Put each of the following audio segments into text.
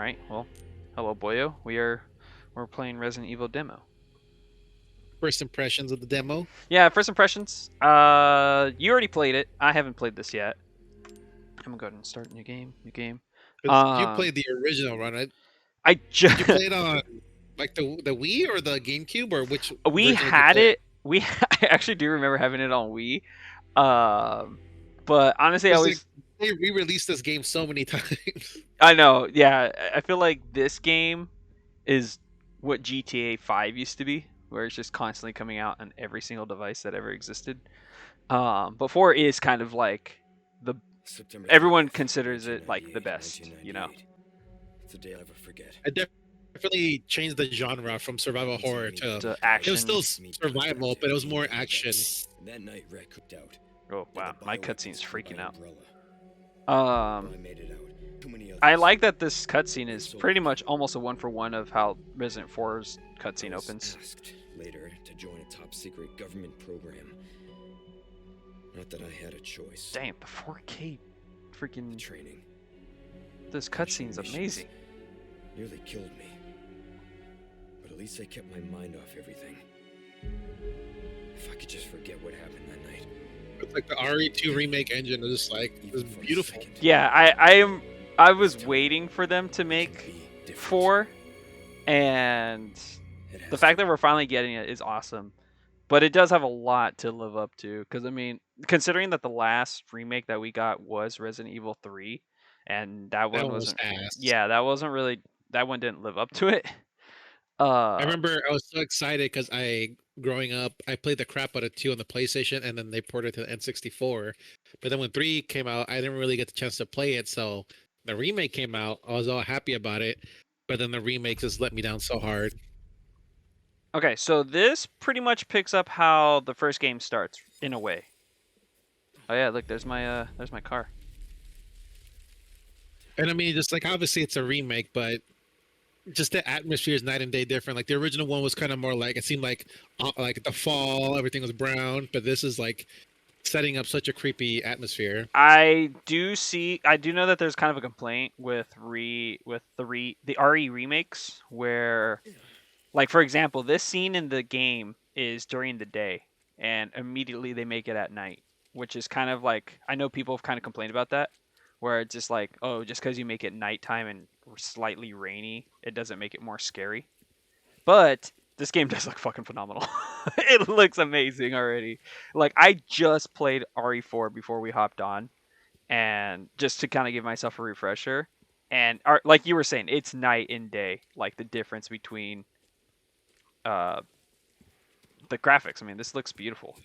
right. Well, hello, boyo. We're playing Resident Evil Demo. First impressions of the demo. Yeah, first impressions. You already played it. I haven't played this yet. I'm gonna go ahead and start new game. New game. Because you played the original run, right? I Did you just play it on like the Wii or the GameCube, or which we version did you had play? it. I actually do remember having it on Wii. Um, but honestly, I Because like, always they re-released this game so many times. I know. Yeah, I feel like this game is what GTA 5 used to be, where it's just constantly coming out on every single device that ever existed. But 4 is kind of like the September everyone 30th, considers it like the 1998, best, you know. 1998. It's a day I'll never forget. I definitely changed the genre from survival horror to. To It was action. still survival, but it was more action. And that night, Red cooked out. Oh wow, my cutscene cutscene's freaking out. I Um, made it out. Too many I others. like that this cutscene is pretty much almost a one for one of how Resident 4's cutscene I was opens. asked later to join a top secret government program. Not that I had a choice. Damn, the 4K freaking Training this cutscene's amazing. nearly killed me. But at least I kept my mind off everything. If I could just forget what happened that night. It's like the RE2 remake engine was just like it was Even for a beautiful. second, Yeah, I was waiting for them to it make can be different. 4, and It has the fact to. that we're finally getting it is awesome. But it does have a lot to live up to, because I mean, considering that the last remake that we got was Resident Evil 3, and that That one one was wasn't, ass. yeah, that wasn't really, that one didn't live up to it. I Uh, remember I was so excited because growing up, I played the crap out of 2 on the PlayStation, and then they ported it to the N64. But then when 3 came out, I didn't really get the chance to play it. So the remake came out. I was all happy about it. But then the remake just let me down so hard. okay, so this pretty much picks up how the first game starts in a way. Oh yeah, look, there's my car. And I mean, just like obviously it's a remake, but just the atmosphere is night and day different. Like the original one was kind of more like it seemed like the fall, everything was brown, but this is like setting up such a creepy atmosphere. I do know that there's kind of a complaint with the RE remakes where, like, for example, this scene in the game is during the day and immediately they make it at night, which is kind of like, I know people have kind of complained about that, where it's just like, oh, just because you make it nighttime and slightly rainy, it doesn't make it more scary. But this game does look fucking phenomenal. It looks amazing already. Like, I just played RE4 before we hopped on, and just to kind of give myself a refresher. And like you were saying, it's night and day. Like the difference between uh, the graphics. I mean, this looks beautiful.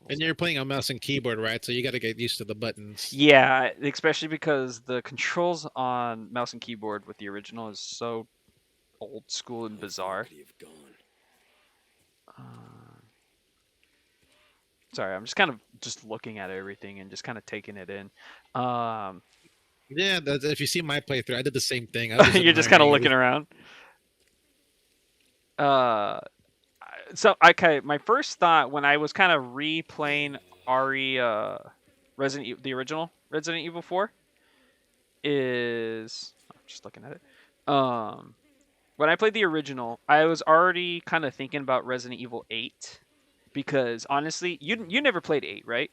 And you're playing on mouse and keyboard, right? So you got to get used to the buttons. Yeah, especially because the controls on mouse and keyboard with the original is so old school and bizarre. Could he have gone? Sorry, I'm just kind of just looking at everything and just kind of taking it in. Yeah, if you see my playthrough, I did the same thing. I was You're just kind of admiring looking around. So okay, my first thought when I was kind of replaying RE the original Resident Evil 4 is, I'm just looking at it. When I played the original, I was already kind of thinking about Resident Evil 8, because honestly, you never played 8, right?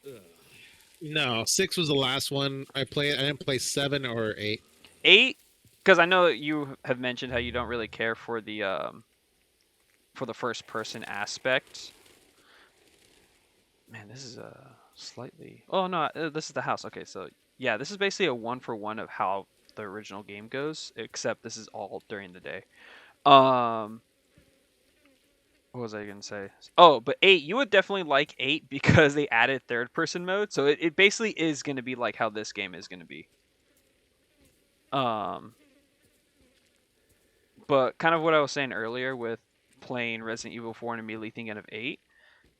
No, 6 was the last one I played. I didn't play 7 or 8. 8, because I know you have mentioned how you don't really care for the first person aspect. Man, this is slightly. Oh no, this is the house. Okay, so yeah, this is basically a one for one of how the original game goes, except this is all during the day. Um, what was I gonna say? Oh, but 8, you would definitely like 8 because they added third person mode, so it basically is gonna be like how this game is gonna be. Um, but kind of what I was saying earlier with playing Resident Evil 4 and immediately thinking of 8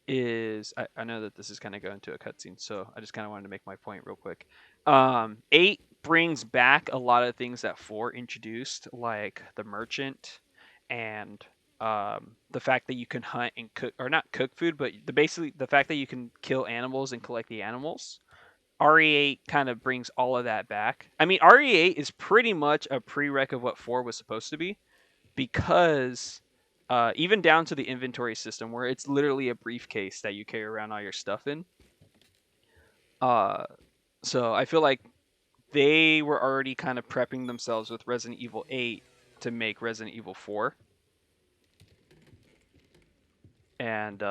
is, I know that this is kind of going to a cutscene, so I just kind of wanted to make my point real quick. 8 brings back a lot of things that 4 introduced, like the merchant and the fact that you can hunt and cook, or not cook food, but basically the fact that you can kill animals and collect the animals. RE8 kind of brings all of that back. I mean, RE8 is pretty much a prereq of what 4 was supposed to be, because even down to the inventory system, where it's literally a briefcase that you carry around all your stuff in. So I feel like they were already kind of prepping themselves with Resident Evil 8 to make Resident Evil 4. And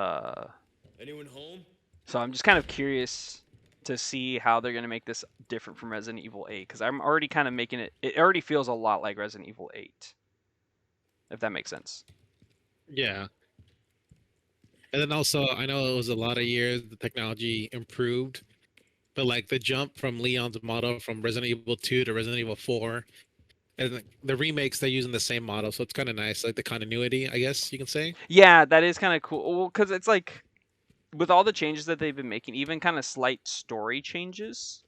Anyone home? so I'm just kind of curious to see how they're going to make this different from Resident Evil 8, because I'm already kind of making it already feels a lot like Resident Evil 8, if that makes sense. Yeah. And then also, I know it was a lot of years the technology improved, but like the jump from Leon's model from Resident Evil 2 to Resident Evil 4, and the remakes they're using the same model, so it's kind of nice, like the continuity, I guess you can say. Yeah, that is kind of cool. Well, because it's like, with all the changes that they've been making, even kind of slight story changes,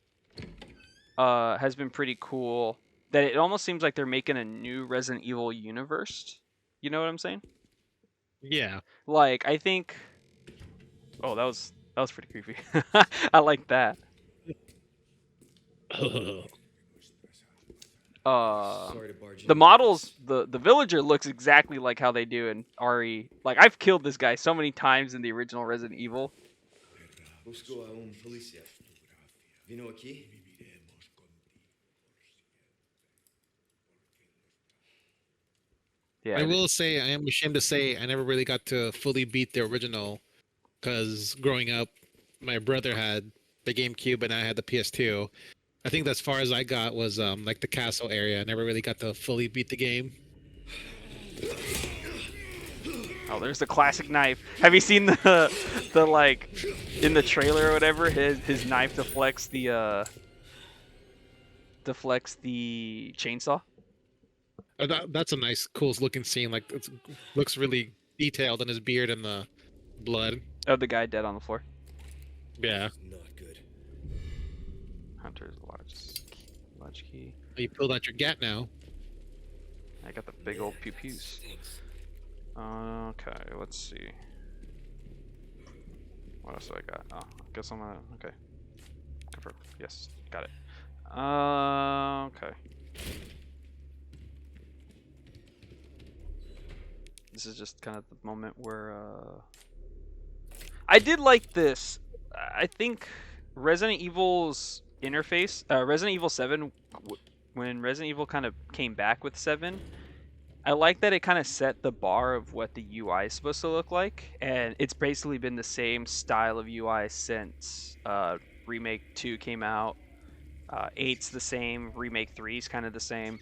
has been pretty cool. That it almost seems like they're making a new Resident Evil universe. You know what I'm saying? Yeah. Like, I think. Oh, that was pretty creepy. I like that. Sorry to barge The in, models, guys. the villager looks exactly like how they do in RE. Like, I've killed this guy so many times in the original Resident Evil. Busco a un policía. Vino aquí? Yeah. I will say, I am ashamed to say, I never really got to fully beat the original, because growing up, my brother had the GameCube and I had the PS2. I think as far as I got was like the castle area. I never really got to fully beat the game. Oh, there's the classic knife. Have you seen the like in the trailer or whatever? His knife deflects the chainsaw. That's a nice, cool looking scene. Like it looks really detailed in his beard and the blood. Oh, the guy dead on the floor. Yeah. Not good. Hunter's large key. You pulled out your gat now. I got the big old pew pews. Okay, let's see. What else do I got? Oh, I guess I'm gonna. Okay. Confirm. Yes, got it. Okay. This is just kind of the moment where I did like this. I think Resident Evil's interface, Resident Evil 7, when Resident Evil kind of came back with 7, I like that it kind of set the bar of what the UI is supposed to look like, and it's basically been the same style of UI since Remake 2 came out. 8's the same, Remake 3's kind of the same.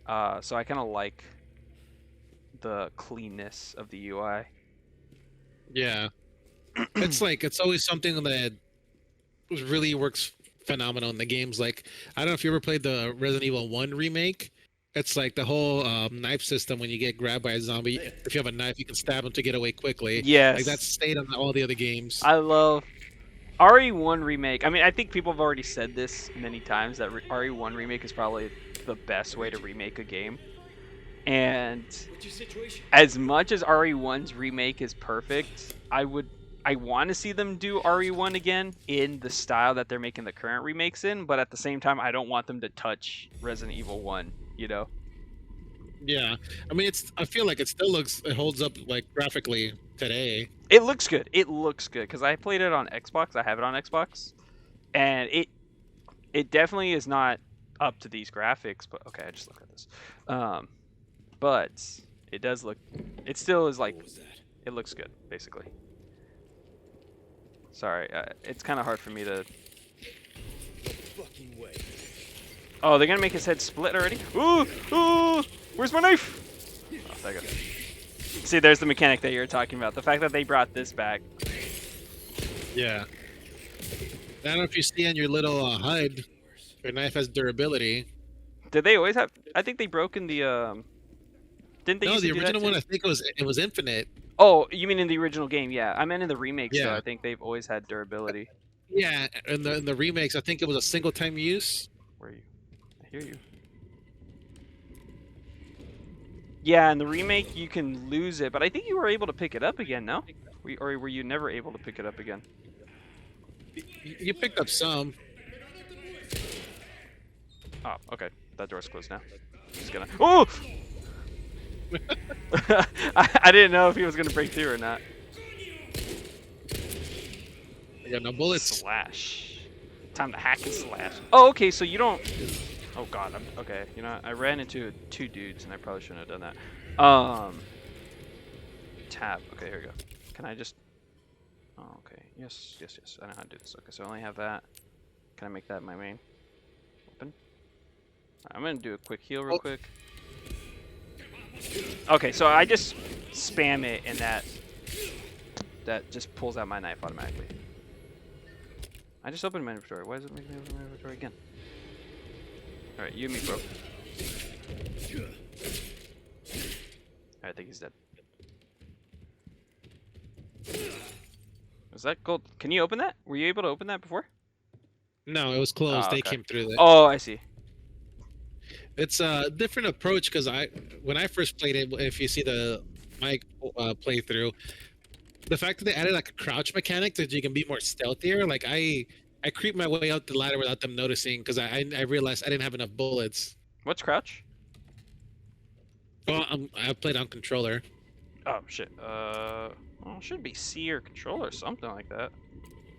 So I kind of like the cleanness of the UI. Yeah. It's always something that really works phenomenal in the games. Like, I don't know if you ever played the Resident Evil 1 remake. It's like the whole knife system. When you get grabbed by a zombie, if you have a knife, you can stab him to get away quickly. Yes. Like, that's stayed on all the other games. I love RE1 Remake. I mean, I think people have already said this many times, that RE1 Remake is probably the best way to remake a game. And What's your situation? as much as RE1's remake is perfect, I want to see them do RE1 again in the style that they're making the current remakes in, but at the same time, I don't want them to touch Resident Evil 1, you know? Yeah. I mean, I feel like it holds up, like, graphically today. It looks good. It looks good, because I played it on Xbox. I have it on Xbox. And it definitely is not up to these graphics, but okay, I just look at this. But it does look, it still is like, What was that? it looks good, basically. Sorry, it's kind of hard for me to. Fucking way. Oh, they're gonna make his head split already? Ooh! Ooh! Where's my knife? Oh, there you go. See, there's the mechanic that you were talking about. The fact that they brought this back. Yeah. I don't know if you see on your little HUD, your knife has durability. Did they always have? I think they broke in the. Didn't they? No, used the to do that original too? one, I think it was infinite. Oh, you mean in the original game? Yeah, I meant in the remakes. Yeah. Though, I think they've always had durability. Yeah, in the remakes, I think it was a single time use. Where are you? I hear you. Yeah, in the remake you can lose it, but I think you were able to pick it up again. No, or were you never able to pick it up again? You picked up some. Oh, okay. That door's closed now. Just gonna. Oh! I didn't know if he was gonna break through or not. I got no bullets. Slash. Time to hack and slash. Oh, okay. So you don't. Oh God. Okay. You know, I ran into 2 dudes, and I probably shouldn't have done that. Tab. Okay, here we go. Can I just? Oh, okay. Yes. I know how to do this. Okay, so I only have that. Can I make that my main? Open. I'm gonna do a quick heal real quick. Okay, so I just spam it, and that just pulls out my knife automatically. I just opened my inventory. Why is it making me open my inventory again? All right, you and me, bro. I think he's dead. Is that gold? Can you open that? Were you able to open that before? No, it was closed. Oh, They okay. came through it. Oh, I see. It's a different approach because when I first played it, if you see my playthrough, the fact that they added like a crouch mechanic that you can be more stealthier, like I creeped my way out the ladder without them noticing because I realized I didn't have enough bullets. What's crouch? Well, I played on controller. Oh shit. Well, it should be C or control or something like that.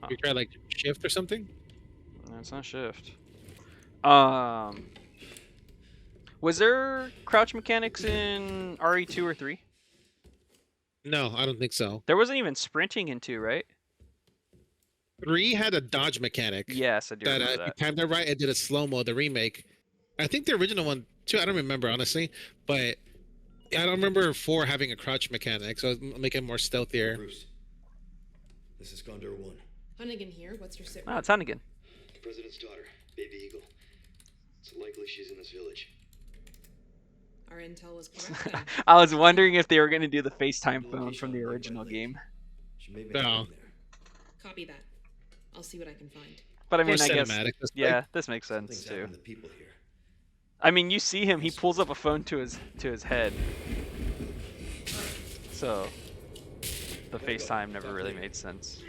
Oh. You try like shift or something? No, it's not shift. Was there crouch mechanics in RE2 or 3? No, I don't think so. There wasn't even sprinting in 2, right? 3 had a dodge mechanic. Yes, I do remember If you that. timed it right, it did a slow mo. The remake, I think the original one too. I don't remember honestly, but I don't remember 4 having a crouch mechanic, so make it more stealthier. Bruce, this is Condor 1. Hunnigan here. What's your sit Oh, rep? it's Hunnigan. The president's daughter, Baby Eagle. It's likely she's in this village. Our intel was correct then. I was wondering if they were going to do the FaceTime phone from the original game. She may be No. hiding there. Copy that. I'll see what I can find. But I More mean, I guess, cinematic, this yeah, way. this makes sense Something's too. happened to people here. I mean, you see him; he pulls up a phone to his head. So the FaceTime never really made sense.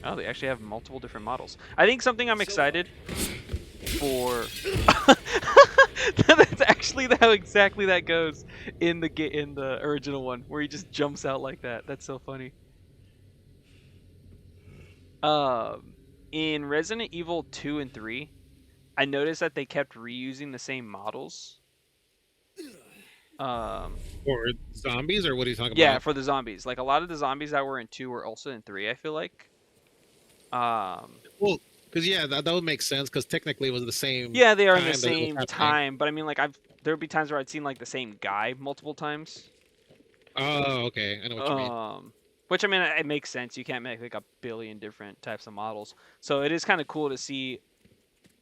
Oh, they actually have multiple different models. I think something I'm excited for. That's actually how exactly that goes in the original one, where he just jumps out like that. That's so funny. In Resident Evil 2 and 3, I noticed that they kept reusing the same models. Or zombies, or what are you talking Yeah, about? for the zombies. Like a lot of the zombies that were in 2 were also in 3, I feel like. Well, because yeah, that would make sense because technically it was the same. Yeah, they are in the time that it was same happening. time, but I mean, like there would be times where I'd seen like the same guy multiple times. Oh, okay, I know what you mean. Which I mean, it makes sense. You can't make like a billion different types of models, so it is kind of cool to see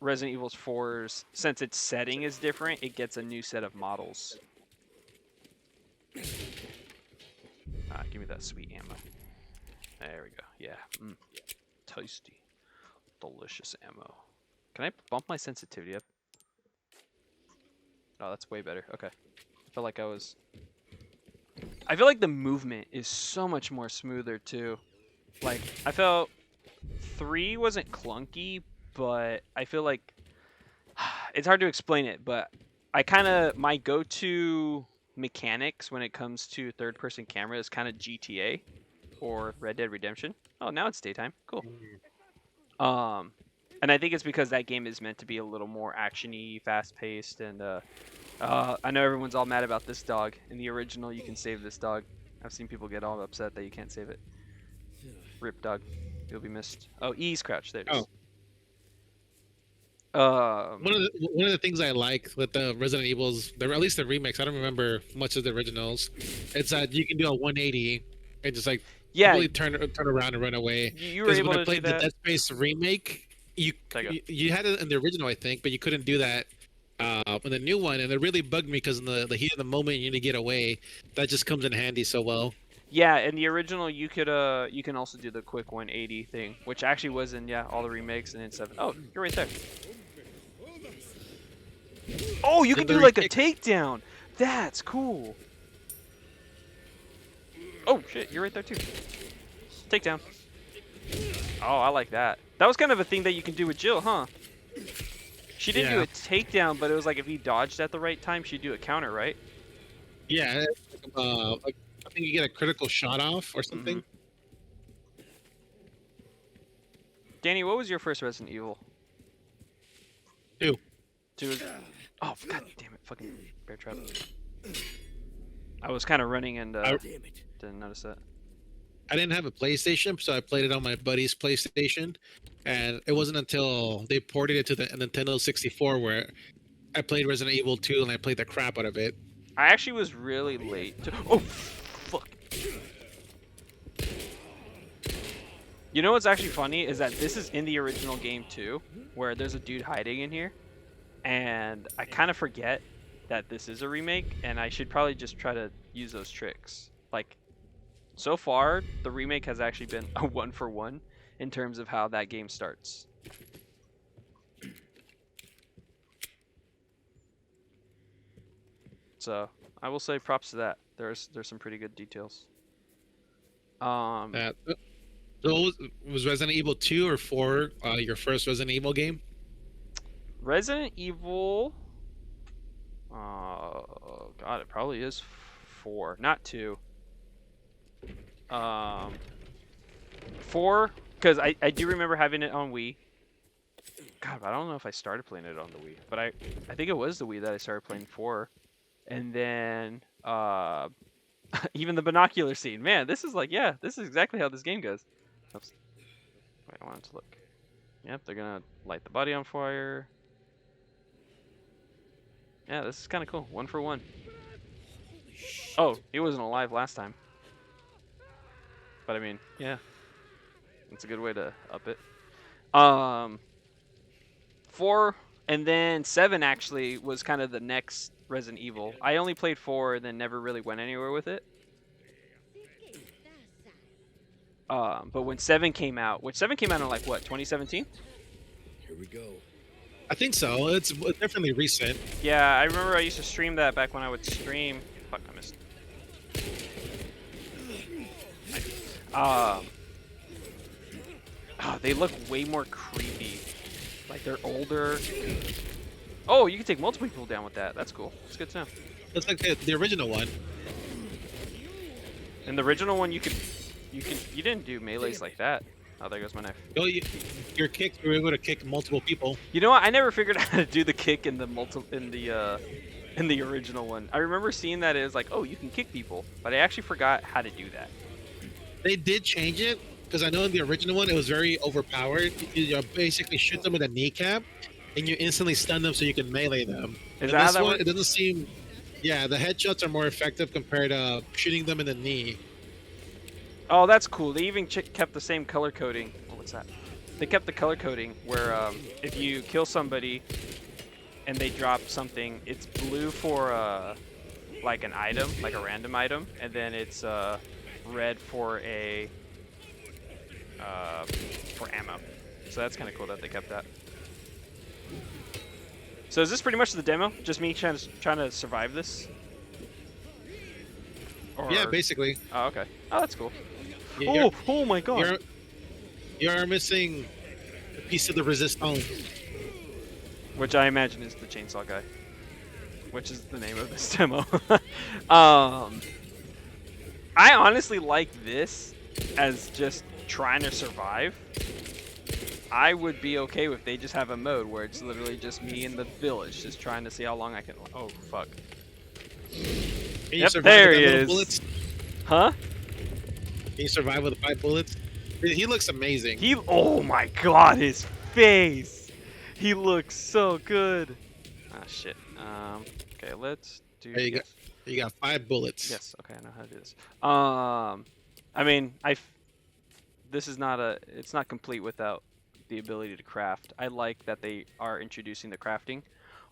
Resident Evil 4's, since its setting is different, it gets a new set of models. Give me that sweet ammo. There we go. Yeah. Tasty. Delicious ammo. Can I bump my sensitivity up? Oh, that's way better. Okay. I feel like I feel like the movement is so much more smoother too. Like, I felt 3 wasn't clunky, but I feel like it's hard to explain it, but my go-to mechanics when it comes to third-person camera is kind of GTA or Red Dead Redemption. Oh, now it's daytime. Cool. And I think it's because that game is meant to be a little more actiony, fast-paced, and I know everyone's all mad about this dog. In the original, you can save this dog. I've seen people get all upset that you can't save it. Rip dog. You'll be missed. Oh, E's crouch. There it is. One of the things I like with the Resident Evils, at least the remakes, I don't remember much of the originals. It's that you can do a 180 and just like really turn around and run away. You were 'Cause able when to I played do that. the Dead Space remake, you had it in the original, I think, but you couldn't do that in the new one, and it really bugged me because in the heat of the moment you need to get away. That just comes in handy so well. Yeah, in the original, you can also do the quick 180 thing, which actually was in all the remakes and in 7. Oh, you're right there. Oh, you can do like a takedown. That's cool. Oh shit, you're right there too. Takedown. Oh, I like that. That was kind of a thing that you can do with Jill, huh? She didn't do Yeah. a takedown, but it was like if he dodged at the right time, she'd do a counter, right? Yeah, like I think you get a critical shot off or something. Mhm. Danny, what was your first Resident Evil? 2. 2 was... Oh, god damn it. Fucking bear trap. I was kind of running and Damn it. didn't notice that. I didn't have a PlayStation, so I played it on my buddy's PlayStation, and it wasn't until they ported it to the Nintendo 64 where I played Resident Evil 2 and I played the crap out of it. I actually was really late to... Oh, fuck. You know what's actually funny is that this is in the original game too, where there's a dude hiding in here, and I kind of forget that this is a remake, and I should probably just try to use those tricks. Like, so far, the remake has actually been a 1-for-1 in terms of how that game starts. So I will say props to that. There's some pretty good details. So was Resident Evil 2 or 4 your first Resident Evil game? Resident Evil. Oh god, it probably is 4, not 2. 4, because I do remember having it on Wii. God, I don't know if I started playing it on the Wii, but I think it was the Wii that I started playing 4, and then even the binocular scene. Man, this is like, yeah, this is exactly how this game goes. Oops. Wait, I wanted to look. Yep, they're gonna light the body on fire. Yeah, this is kind of cool. 1-for-1. Oh, he wasn't alive last time. But I mean, yeah, it's a good way to up it. 4 and then 7 actually was kind of the next Resident Evil. I only played 4 and then never really went anywhere with it. But when 7 came out, which 7 came out in like what, 2017? Here we go. I think so. It's definitely recent. Yeah, I remember I used to stream that back when I would stream. Fuck, I missed. Oh, they look way more creepy. Like they're older. Oh, you can take multiple people down with that. That's cool. That's good to know. It's like the original one. In the original one, you didn't do melees like that. Oh, there goes my knife. Oh, your kick, you were able to kick multiple people. You know what? I never figured out how to do the kick in the in the original one. I remember seeing that it was like, oh, you can kick people, but I actually forgot how to do that. They did change it because I know in the original one it was very overpowered. You basically shoot them in the kneecap, and you instantly stun them so you can melee them. Is And that how this that one, works? it doesn't seem. Yeah, the headshots are more effective compared to shooting them in the knee. Oh, that's cool. They even kept the same color coding. Oh, what's that? They kept the color coding where if you kill somebody and they drop something, it's blue for like an item, like a random item, and then it's red for a for ammo. So that's kind of cool that they kept that. So is this pretty much the demo? Just me trying to survive this? Or... Yeah, basically. Oh, okay. Oh, that's cool. You're, Oh my god. you're missing a piece of the resistance. Which I imagine is the chainsaw guy. Which is the name of this demo. I honestly like this as just trying to survive. I would be okay if they just have a mode where it's literally just me in the village, just trying to see how long I can. Oh fuck! Can you Yep, survive there with he that little is. bullets? Huh? Can you survive with the 5 bullets? He looks amazing. Oh my god, his face! He looks so good. Ah shit. Okay, let's do. There you got 5 bullets. Yes. Okay, I know how to do this. I mean, this is not it's not complete without the ability to craft. I like that they are introducing the crafting.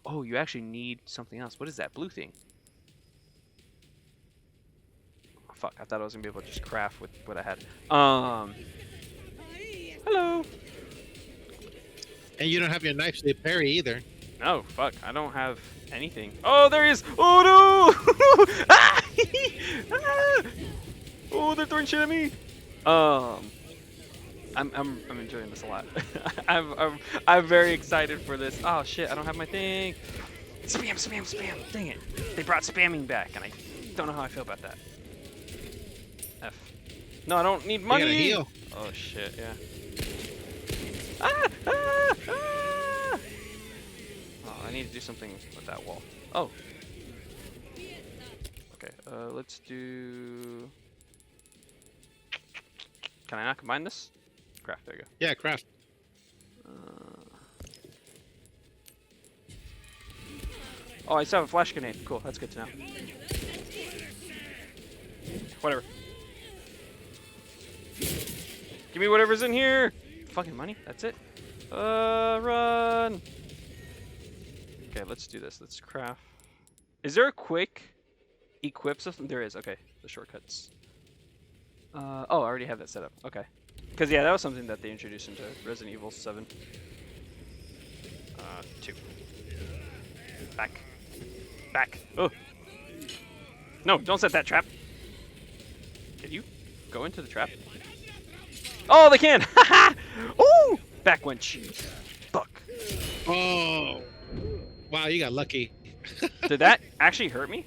Oh, you actually need something else. What is that blue thing? Oh, fuck, I thought I was gonna be able to just craft with what I had. Hello. And you don't have your knife to parry either. No, fuck, I don't have anything. Oh, there he is. Oh no! Ah! Ah! Oh, they're throwing shit at me. I'm enjoying this a lot. I'm very excited for this. Oh shit, I don't have my thing. Spam, spam, spam. Dang it. They brought spamming back, and I don't know how I feel about that. F. No, I don't need You gotta money. heal. Oh shit, yeah. Ah, ah, ah. Oh, I need to do something with that wall. Oh. Okay, let's do... Can I not combine this? Craft, there you Yeah, craft. go. Oh, I still have a flash grenade. Cool, that's good to know. Whatever. Give me whatever's in here! Fucking money, that's it. Run! Okay, let's do this. Let's craft. Is there a quick equip system? There is, okay. The shortcuts. Oh, I already have that set up. Okay. Because, yeah, that was something that they introduced into Resident Evil 7. 2. Back. Back. Oh! No, don't set that trap! Can you go into the trap? Oh, they can! Haha! Ooh! Back winch. Fuck. Oh, wow, you got lucky. Did that actually hurt me?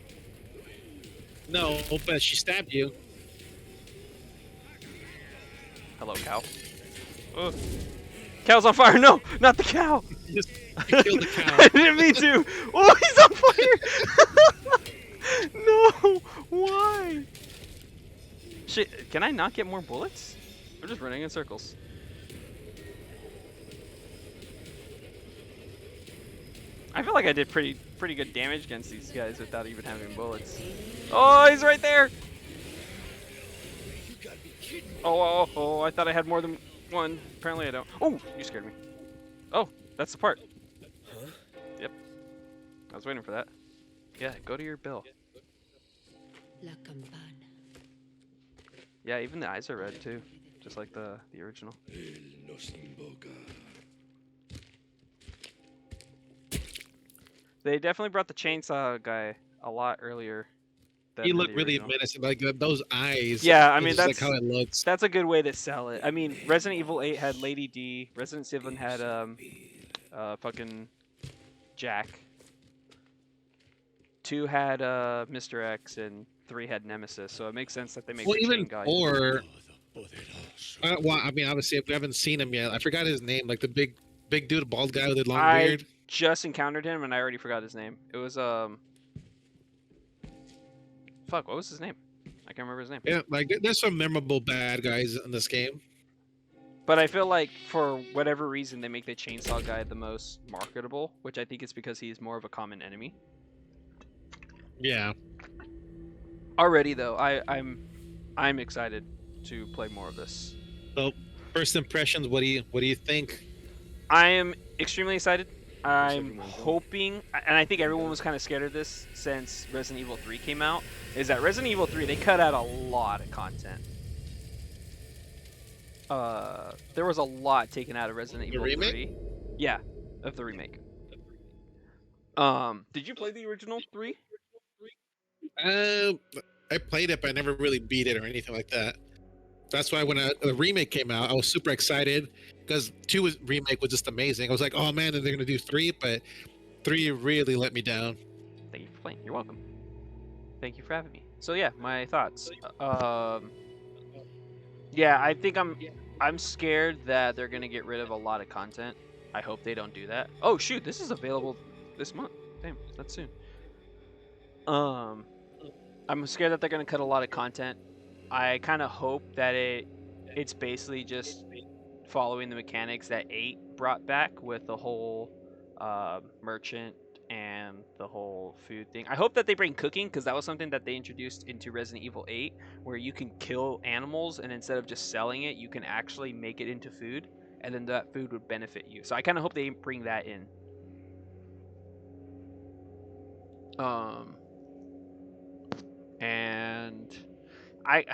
No, but she stabbed you. Hello, cow. Ugh. Cow's on fire! No! Not the cow! You just you killed the cow. I didn't mean to! Oh, he's on fire! No! Why? Shit, can I not get more bullets? I'm just running in circles. I feel like I did pretty good damage against these guys without even having bullets. Oh, he's right there! Oh, I thought I had more than one. Apparently I don't. Oh, you scared me. Oh, that's the part. Huh? Yep. I was waiting for that. Yeah, go to your bill. La campana. Yeah, even the eyes are red too. Just like the original. They definitely brought the chainsaw guy a lot earlier. Than He the looked really original. menacing, like those eyes. Yeah, I it's mean just that's like how it looks. that's a good way to sell it. I mean, Resident Evil 8 had Lady D, Resident 7 had fucking Jack. 2 had Mr. X, and 3 had Nemesis. So it makes sense that they make Well, the chain even guy. 4. Well, I mean, obviously, we haven't seen him yet. I forgot his name, like the big dude, bald guy with the long I beard. just encountered him and I already forgot his name. It was fuck, what was his name? I can't remember his name. Yeah, like there's some memorable bad guys in this game. But I feel like for whatever reason they make the chainsaw guy the most marketable, which I think is because he's more of a common enemy. Yeah. Already though, I'm excited to play more of this. So, first impressions, what do you think? I am extremely excited. I'm everyone go? hoping, and I think everyone was kind of scared of this since Resident Evil 3 came out, is that Resident Evil 3, they cut out a lot of content. There was a lot taken out of Resident Evil remake? 3. Yeah, of the remake. Did you play the original 3? I played it, but I never really beat it or anything like that. That's why when the remake came out, I was super excited because 2 remake was just amazing. I was like, oh man, and they're gonna do 3, but 3 really let me down. Thank you for playing. You're welcome. Thank you for having me. So yeah, my thoughts. Yeah, I think I'm scared that they're gonna get rid of a lot of content. I hope they don't do that. Oh shoot, this is available this month. Damn, that's soon. I'm scared that they're gonna cut a lot of content. I kind of hope that it's basically just following the mechanics that 8 brought back with the whole merchant and the whole food thing. I hope that they bring cooking because that was something that they introduced into Resident Evil 8 where you can kill animals and instead of just selling it, you can actually make it into food and then that food would benefit you. So I kind of hope they bring that in. And I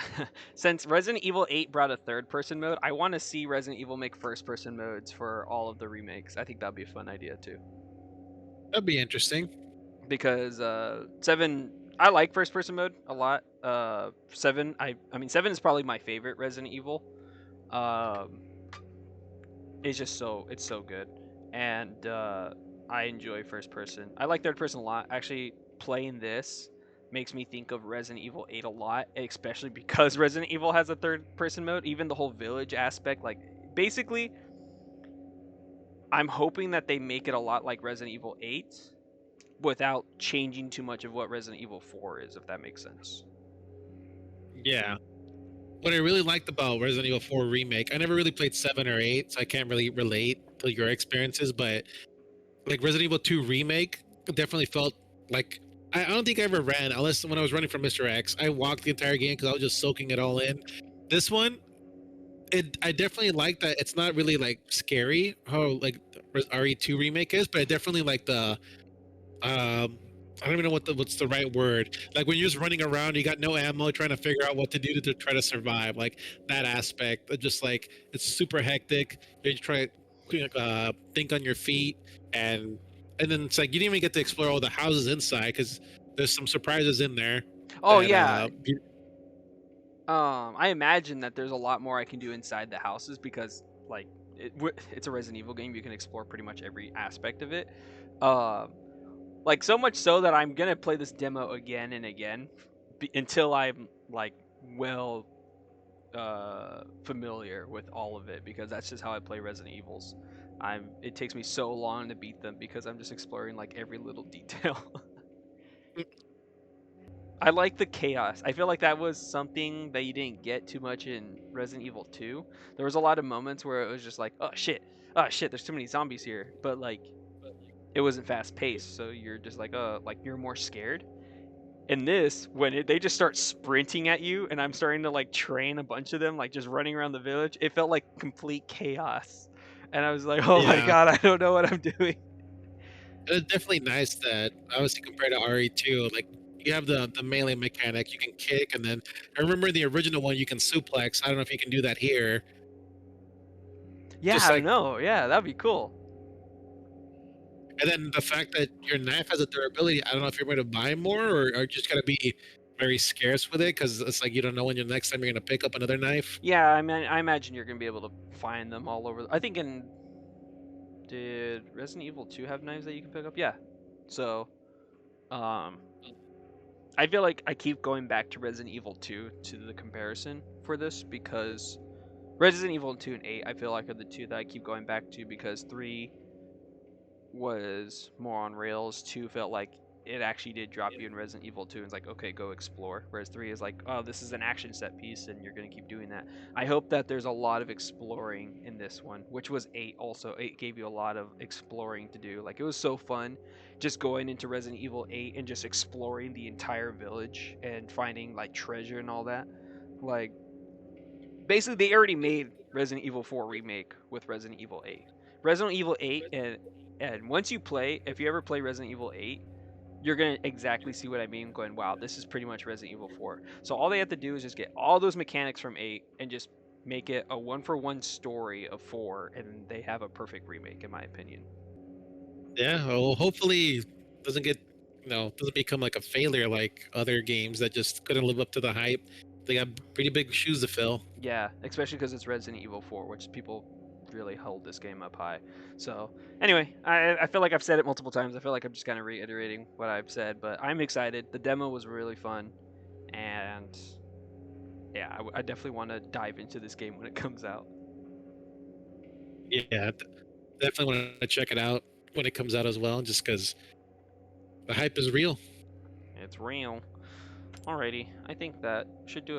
since Resident Evil 8 brought a third-person mode, I want to see Resident Evil make first-person modes for all of the remakes. I think that'd be a fun idea too. That'd be interesting. Because 7, I like first-person mode a lot. 7, I mean 7 is probably my favorite Resident Evil. it's just it's so good, and I enjoy first person. I like third person a lot. Actually, playing this makes me think of Resident Evil 8 a lot, especially because Resident Evil has a third person mode. Even the whole village aspect, like basically, I'm hoping that they make it a lot like Resident Evil 8 without changing too much of what Resident Evil 4 is, if that makes sense. Yeah. What I really liked about Resident Evil 4 Remake, I never really played 7 or 8, so I can't really relate to your experiences, but like Resident Evil 2 Remake definitely felt like I don't think I ever ran unless when I was running from Mr. X. I walked the entire game because I was just soaking it all in. This one, I definitely like that it's not really like scary how like RE2 Remake is, but I definitely like the I don't even know what's the right word. Like when you're just running around, you got no ammo, trying to figure out what to do to try to survive. Like that aspect, just like it's super hectic. You try to think on your feet, and then it's like you didn't even get to explore all the houses inside because there's some surprises in there Oh that yeah, I imagine that there's a lot more I can do inside the houses because like it's a Resident Evil game. You can explore pretty much every aspect of it. Um, like so much so that I'm gonna play this demo again and again until I'm like well familiar with all of it because that's just how I play Resident Evils. It takes me so long to beat them because I'm just exploring like every little detail. I like the chaos. I feel like that was something that you didn't get too much in Resident Evil 2. There was a lot of moments where it was just like, oh shit, there's too many zombies here. But like, it wasn't fast paced, so you're just like you're more scared. In this, when they just start sprinting at you, and I'm starting to like train a bunch of them, like just running around the village, it felt like complete chaos. And I was like, oh my yeah. god, I don't know what I'm doing. It's definitely nice that obviously compared to RE2, like you have the melee mechanic, you can kick, and then I remember the original one you can suplex. I don't know if you can do that here. Yeah, Just I don't like know. Yeah, that'd be cool. And then the fact that your knife has a durability, I don't know if you're going to buy more or just going to be very scarce with it because it's like you don't know when your next time you're going to pick up another knife. Yeah, I mean, I imagine you're gonna be able to find them all over. I think did Resident Evil 2 have knives that you can pick up? Yeah. So, um, I feel like I keep going back to Resident Evil 2 to the comparison for this because Resident Evil 2 and 8 I feel like are the two that I keep going back to because 3 was more on rails. 2 felt like it actually did drop you in Resident Evil 2 and it's like, okay, go explore. Whereas 3 is like, oh, this is an action set piece and you're going to keep doing that. I hope that there's a lot of exploring in this one, which was 8 also. 8 gave you a lot of exploring to do. Like, it was so fun just going into Resident Evil 8 and just exploring the entire village and finding, like, treasure and all that. Like, basically, they already made Resident Evil 4 Remake with Resident Evil 8. Resident Evil 8 and once you play, if you ever play Resident Evil 8, you're gonna exactly see what I mean. Going, wow, this is pretty much Resident Evil 4. So all they have to do is just get all those mechanics from 8 and just make it a one-for-one story of 4, and they have a perfect remake, in my opinion. Yeah, well, hopefully it doesn't get, doesn't become like a failure like other games that just couldn't live up to the hype. They got pretty big shoes to fill. Yeah, especially because it's Resident Evil 4, which people really hold this game up high. So anyway, I feel like I've said it multiple times. I feel like I'm just kind of reiterating what I've said, but I'm excited. The demo was really fun, and yeah, I definitely want to dive into this game when it comes out. Yeah, definitely want to check it out when it comes out as well, just because the hype is real. It's real. Alrighty, I think that should do it